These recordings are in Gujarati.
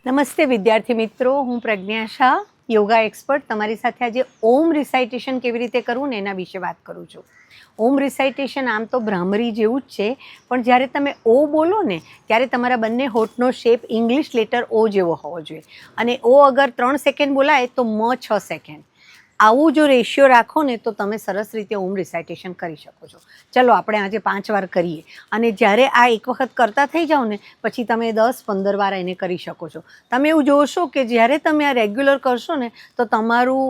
નમસ્તે વિદ્યાર્થી મિત્રો, હું પ્રજ્ઞા શાહ, યોગા એક્સપર્ટ. તમારી સાથે આજે ઓમ રિસાઇટેશન કેવી રીતે કરવું ને એના વિશે વાત કરું છું. ઓમ રિસાઇટેશન આમ તો ભ્રામરી જેવું જ છે, પણ જ્યારે તમે ઓ બોલો ને ત્યારે તમારા બંને હોઠનો શેપ ઇંગ્લિશ લેટર ઓ જેવો હોવો જોઈએ. અને ઓ અગર 3 સેકન્ડ બોલાય તો મ 6 સેકન્ડ. આવું જો રેશિયો રાખો ને તો તમે સરસ રીતે ઓમ રિસાઇટેશન કરી શકો છો. ચલો આપણે આજે 5 વાર કરીએ, અને જ્યારે આ એક વખત કરતા થઈ જાઓ ને પછી તમે 10-15 વાર એને કરી શકો છો. તમે એવું જોશો કે જ્યારે તમે આ રેગ્યુલર કરશો ને તો તમારું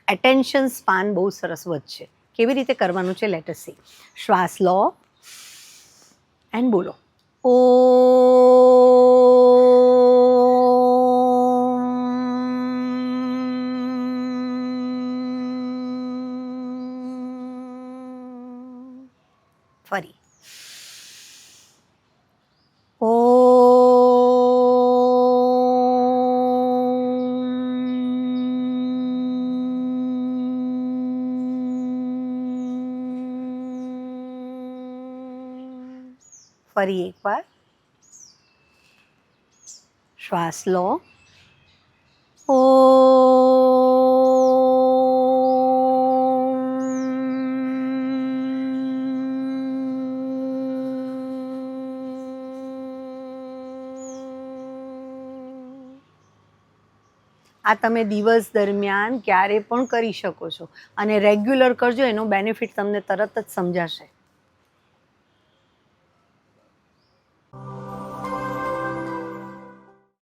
એટેન્શન સ્પાન બહુ સરસ વધશે. કેવી રીતે કરવાનું છે, લેટ અસ સી. શ્વાસ લો એન્ડ બોલો ઓ. ફરી ઓ. ફરી એકવાર શ્વાસ લો ઓ. આ તમે દિવસ દરમિયાન ક્યારે પણ કરી શકો છો, અને રેગ્યુલર કરજો, એનો બેનિફિટ તમને તરત જ સમજાશે.